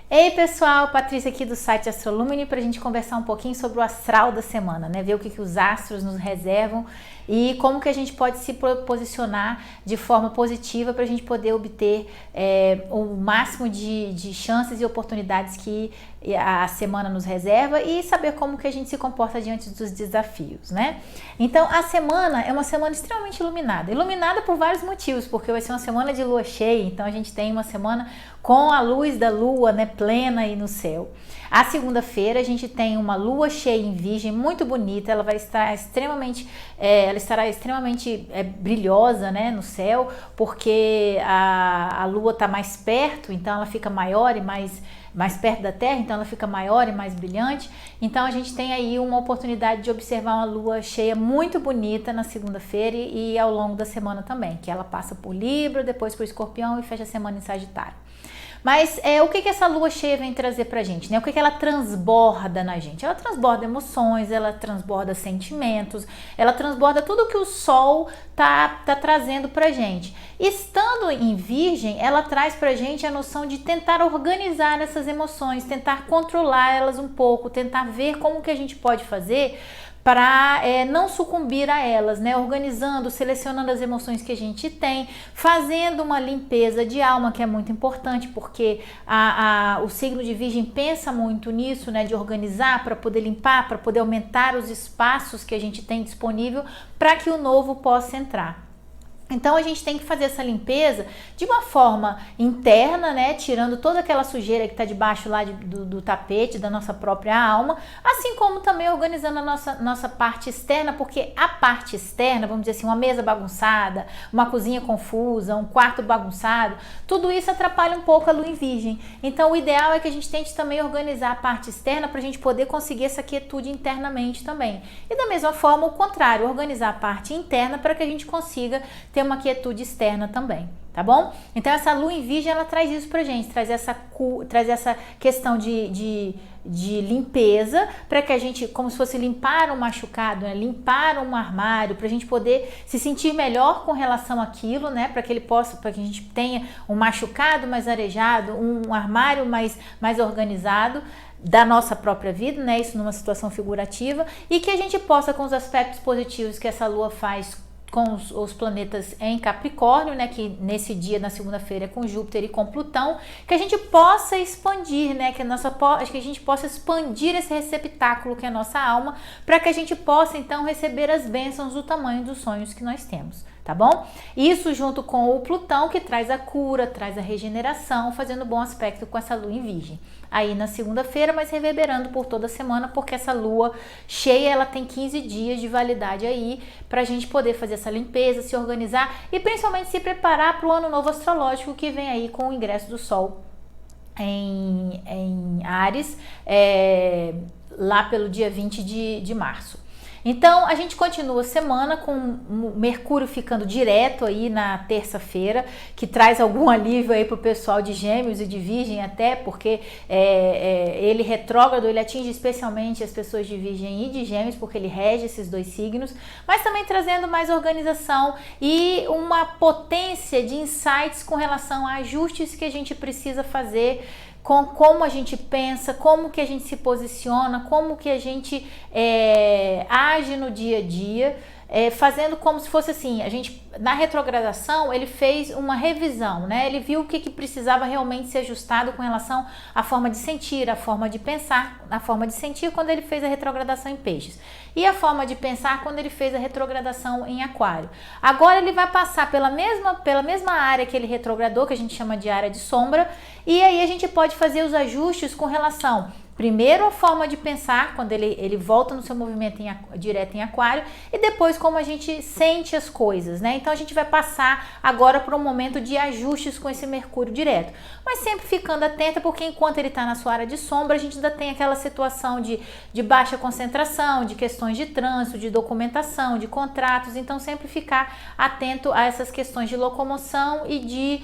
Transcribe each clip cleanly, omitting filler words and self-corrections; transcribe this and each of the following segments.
Ei pessoal, Patrícia aqui do site Astrolumine para a gente conversar um pouquinho sobre o astral da semana, né? Ver o que os astros nos reservam e como que a gente pode se posicionar de forma positiva para a gente poder obter o máximo de chances e oportunidades que a semana nos reserva e saber como que a gente se comporta diante dos desafios, né? Então a semana é uma semana extremamente iluminada por vários motivos, porque vai ser uma semana de lua cheia, então a gente tem uma semana com a luz da lua, né, plena aí no céu. A segunda-feira a gente tem uma lua cheia em Virgem muito bonita, ela vai estar extremamente, estará extremamente brilhosa, né, no céu, porque a lua está mais perto, então ela fica maior e mais perto da Terra, então ela fica maior e mais brilhante. Então a gente tem aí uma oportunidade de observar uma lua cheia muito bonita na segunda-feira e ao longo da semana também, que ela passa por Libra, depois por Escorpião e fecha a semana em Sagitário. Mas o que essa lua cheia vem trazer pra gente, né? O que ela transborda na gente? Ela transborda emoções, ela transborda sentimentos, ela transborda tudo que o sol tá trazendo pra gente. Estando em Virgem, ela traz pra gente a noção de tentar organizar essas emoções, tentar controlar elas um pouco, tentar ver como que a gente pode fazer para não sucumbir a elas, né? Organizando, selecionando as emoções que a gente tem, fazendo uma limpeza de alma, que é muito importante, porque o signo de Virgem pensa muito nisso, né? De organizar para poder limpar, para poder aumentar os espaços que a gente tem disponível para que o novo possa entrar. Então a gente tem que fazer essa limpeza de uma forma interna, né, tirando toda aquela sujeira que está debaixo lá do tapete da nossa própria alma, assim como também organizando a nossa parte externa, porque a parte externa, vamos dizer assim, uma mesa bagunçada, uma cozinha confusa, um quarto bagunçado, tudo isso atrapalha um pouco a lua em Virgem. Então o ideal é que a gente tente também organizar a parte externa para a gente poder conseguir essa quietude internamente também. E da mesma forma o contrário, organizar a parte interna para que a gente consiga ter uma quietude externa também, tá bom? Então essa lua em Virgem, ela traz isso pra gente, traz essa questão de limpeza, para que a gente, como se fosse limpar um machucado, né? Limpar um armário, pra gente poder se sentir melhor com relação àquilo, né? Para que a gente tenha um machucado mais arejado, um armário mais organizado da nossa própria vida, né? Isso numa situação figurativa, e que a gente possa, com os aspectos positivos que essa lua faz com os planetas em Capricórnio, né, que nesse dia, na segunda-feira, é com Júpiter e com Plutão, que a gente possa expandir, né, que a gente possa expandir esse receptáculo que é a nossa alma, para que a gente possa, então, receber as bênçãos do tamanho dos sonhos que nós temos. Tá bom? Isso junto com o Plutão, que traz a cura, traz a regeneração, fazendo bom aspecto com essa lua em Virgem. Aí na segunda-feira, mas reverberando por toda a semana, porque essa lua cheia, ela tem 15 dias de validade aí, pra gente poder fazer essa limpeza, se organizar e principalmente se preparar para o ano novo astrológico que vem aí com o ingresso do Sol em Áries, lá pelo dia 20 de março. Então, a gente continua a semana com Mercúrio ficando direto aí na terça-feira, que traz algum alívio aí pro pessoal de Gêmeos e de Virgem até, porque ele retrógrado, ele atinge especialmente as pessoas de Virgem e de Gêmeos, porque ele rege esses dois signos, mas também trazendo mais organização e uma potência de insights com relação a ajustes que a gente precisa fazer, com como a gente pensa, como que a gente se posiciona, como que a gente age no dia a dia, fazendo como se fosse assim, a gente, na retrogradação, ele fez uma revisão, né? Ele viu o que precisava realmente ser ajustado com relação à forma de sentir, à forma de pensar, a forma de sentir quando ele fez a retrogradação em Peixes e a forma de pensar quando ele fez a retrogradação em Aquário. Agora ele vai passar pela mesma área que ele retrogradou, que a gente chama de área de sombra, e aí a gente pode fazer os ajustes com relação primeiro a forma de pensar, quando ele volta no seu movimento direto em Aquário, e depois como a gente sente as coisas, né? Então a gente vai passar agora por um momento de ajustes com esse Mercúrio direto, mas sempre ficando atenta, porque enquanto ele está na sua área de sombra, a gente ainda tem aquela situação de baixa concentração, de questões de trânsito, de documentação, de contratos, então sempre ficar atento a essas questões de locomoção e de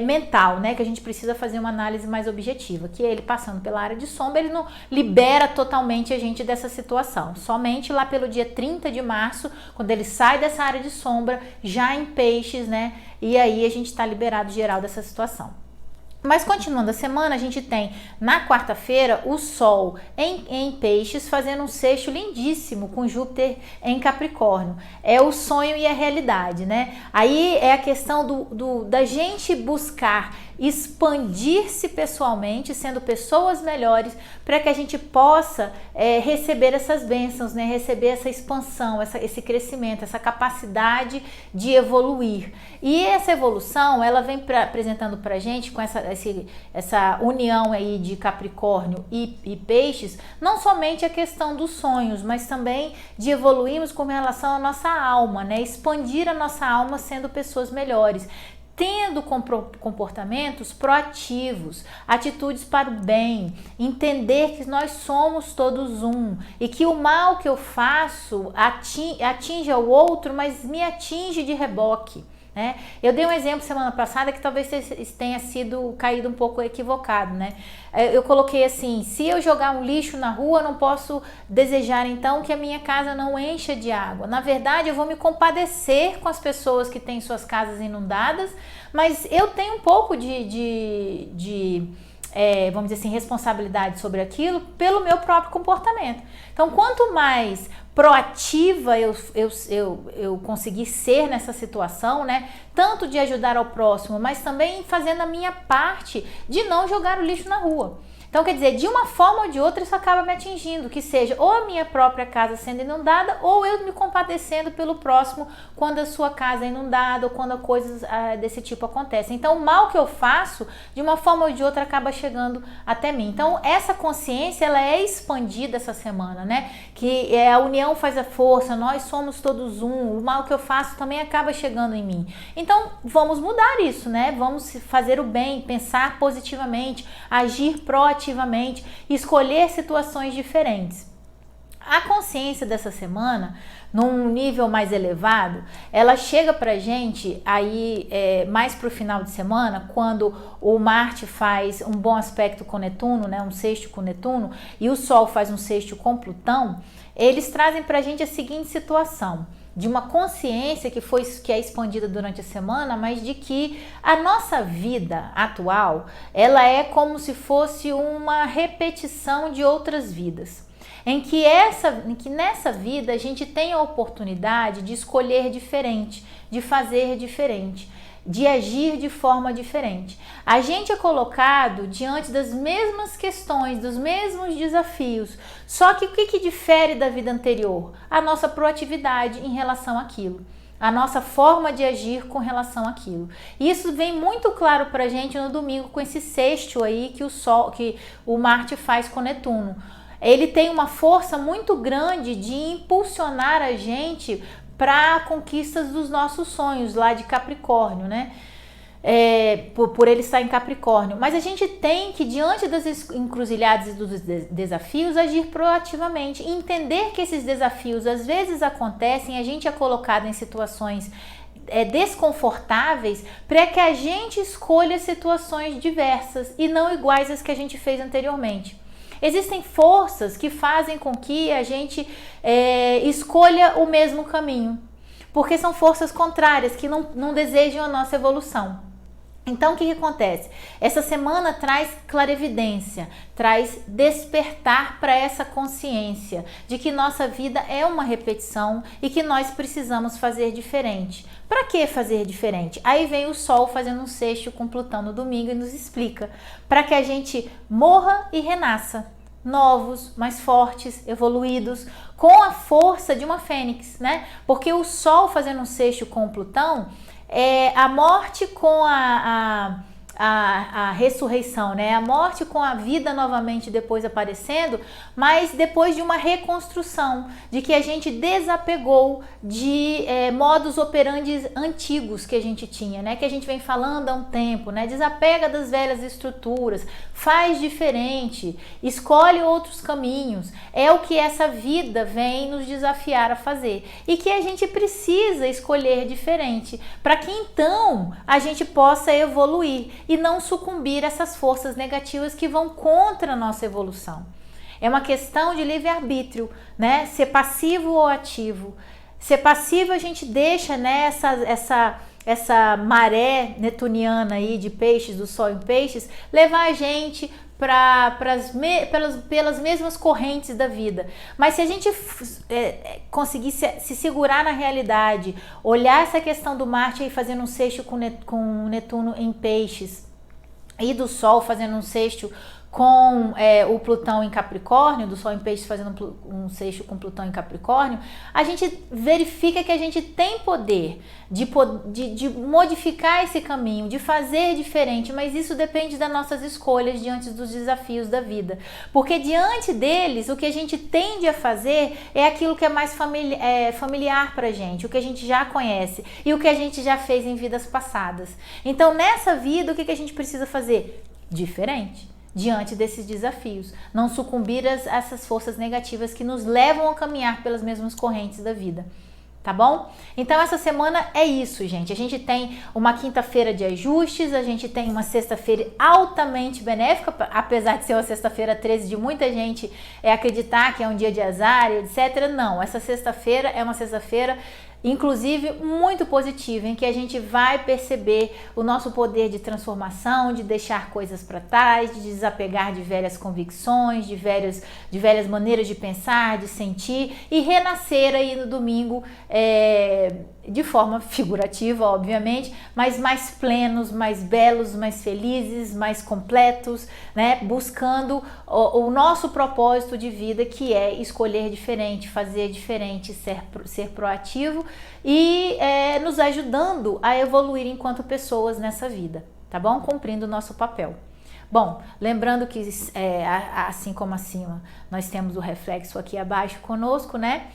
mental, né? Que a gente precisa fazer uma análise mais objetiva, que ele passando pela área de sombra, ele não libera totalmente a gente dessa situação. Somente lá pelo dia 30 de março, quando ele sai dessa área de sombra, já em Peixes, né? E aí a gente está liberado geral dessa situação. Mas continuando a semana, a gente tem na quarta-feira o Sol em Peixes fazendo um sexto lindíssimo com Júpiter em Capricórnio. É o sonho e a realidade, né? Aí é a questão da gente buscar expandir-se pessoalmente, sendo pessoas melhores, para que a gente possa receber essas bênçãos, né? Receber essa expansão, esse crescimento, essa capacidade de evoluir. E essa evolução, ela vem apresentando para a gente com essa união aí de Capricórnio e Peixes, não somente a questão dos sonhos, mas também de evoluirmos com relação à nossa alma, né? Expandir a nossa alma sendo pessoas melhores, tendo comportamentos proativos, atitudes para o bem, entender que nós somos todos um e que o mal que eu faço atinge ao outro, mas me atinge de reboque. Né? Eu dei um exemplo semana passada que talvez tenha sido caído um pouco equivocado, né? Eu coloquei assim: se eu jogar um lixo na rua, não posso desejar então que a minha casa não encha de água. Na verdade, eu vou me compadecer com as pessoas que têm suas casas inundadas, mas eu tenho um pouco vamos dizer assim, responsabilidade sobre aquilo pelo meu próprio comportamento. Então, quanto mais proativa eu conseguir ser nessa situação, né? Tanto de ajudar ao próximo, mas também fazendo a minha parte de não jogar o lixo na rua. Então, quer dizer, de uma forma ou de outra isso acaba me atingindo, que seja ou a minha própria casa sendo inundada ou eu me compadecendo pelo próximo quando a sua casa é inundada ou quando coisas desse tipo acontecem. Então, o mal que eu faço, de uma forma ou de outra, acaba chegando até mim. Então, essa consciência, ela é expandida essa semana, né? Que a união faz a força, nós somos todos um, o mal que eu faço também acaba chegando em mim. Então, vamos mudar isso, né? Vamos fazer o bem, pensar positivamente, agir proativamente, escolher situações diferentes. A consciência dessa semana, num nível mais elevado, ela chega pra gente aí mais pro final de semana, quando o Marte faz um bom aspecto com Netuno, né, um sexto com Netuno, e o Sol faz um sexto com Plutão. Eles trazem pra gente a seguinte situação: de uma consciência que é expandida durante a semana, mas de que a nossa vida atual, ela é como se fosse uma repetição de outras vidas. Em que nessa vida a gente tem a oportunidade de escolher diferente, de fazer diferente, de agir de forma diferente. A gente é colocado diante das mesmas questões, dos mesmos desafios, só que o que difere da vida anterior? A nossa proatividade em relação àquilo, a nossa forma de agir com relação àquilo. Isso vem muito claro pra gente no domingo com esse sexto aí que o Marte faz com Netuno. Ele tem uma força muito grande de impulsionar a gente para conquistas dos nossos sonhos lá de Capricórnio, né? Por ele estar em Capricórnio. Mas a gente tem que, diante das encruzilhadas e dos desafios, agir proativamente, entender que esses desafios às vezes acontecem, a gente é colocado em situações desconfortáveis para que a gente escolha situações diversas e não iguais às que a gente fez anteriormente. Existem forças que fazem com que a gente escolha o mesmo caminho, porque são forças contrárias que não desejam a nossa evolução. Então, o que acontece? Essa semana traz clarividência, traz despertar para essa consciência de que nossa vida é uma repetição e que nós precisamos fazer diferente. Para que fazer diferente? Aí vem o Sol fazendo um sexto com Plutão no domingo e nos explica. Para que a gente morra e renasça, novos, mais fortes, evoluídos, com a força de uma fênix, né? Porque o Sol fazendo um sexto com Plutão, a morte com a ressurreição, né? A morte com a vida novamente depois aparecendo, mas depois de uma reconstrução, de que a gente desapegou de modus operandi antigos que a gente tinha, né? Que a gente vem falando há um tempo, né? Desapega das velhas estruturas, faz diferente, escolhe outros caminhos. É o que essa vida vem nos desafiar a fazer e que a gente precisa escolher diferente para que então a gente possa evoluir e não sucumbir a essas forças negativas que vão contra a nossa evolução. É uma questão de livre-arbítrio, né? Ser passivo ou ativo. Ser passivo a gente deixa, né, essa maré netuniana aí de peixes, do Sol em peixes, levar a gente pelas mesmas correntes da vida. Mas se a gente conseguir se segurar na realidade, olhar essa questão do Marte aí fazendo um sexto com Netuno em peixes e do Sol fazendo um sexto com o Plutão em Capricórnio, do Sol em Peixes fazendo um sexto com Plutão em Capricórnio, a gente verifica que a gente tem poder de modificar esse caminho, de fazer diferente, mas isso depende das nossas escolhas diante dos desafios da vida. Porque diante deles, o que a gente tende a fazer é aquilo que é mais familiar pra gente, o que a gente já conhece e o que a gente já fez em vidas passadas. Então, nessa vida, o que a gente precisa fazer? Diferente. Diante desses desafios, não sucumbir a essas forças negativas que nos levam a caminhar pelas mesmas correntes da vida, tá bom? Então essa semana é isso, gente. A gente tem uma quinta-feira de ajustes, a gente tem uma sexta-feira altamente benéfica, apesar de ser uma sexta-feira 13 de muita gente acreditar que é um dia de azar, etc. Não, essa sexta-feira é uma sexta-feira inclusive muito positiva, em que a gente vai perceber o nosso poder de transformação, de deixar coisas para trás, de desapegar de velhas convicções, de velhas maneiras de pensar, de sentir e renascer aí no domingo de forma figurativa, obviamente, mas mais plenos, mais belos, mais felizes, mais completos, né? Buscando o nosso propósito de vida, que é escolher diferente, fazer diferente, ser proativo e nos ajudando a evoluir enquanto pessoas nessa vida, tá bom? Cumprindo o nosso papel. Bom, lembrando que assim como acima, nós temos o reflexo aqui abaixo conosco, né?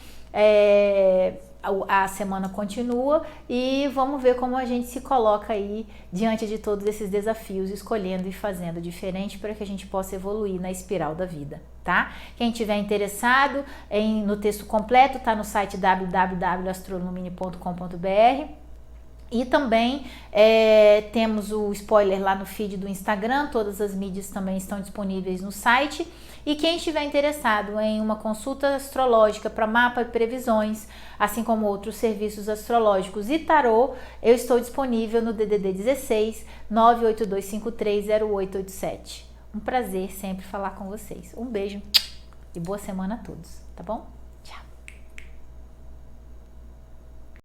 A semana continua e vamos ver como a gente se coloca aí diante de todos esses desafios, escolhendo e fazendo diferente para que a gente possa evoluir na espiral da vida, tá? Quem tiver interessado no texto completo, tá no site www.astrolumine.com.br. E também temos o spoiler lá no feed do Instagram, todas as mídias também estão disponíveis no site. E quem estiver interessado em uma consulta astrológica para mapa e previsões, assim como outros serviços astrológicos e tarô, eu estou disponível no DDD 16 982530887. Um prazer sempre falar com vocês. Um beijo e boa semana a todos, tá bom?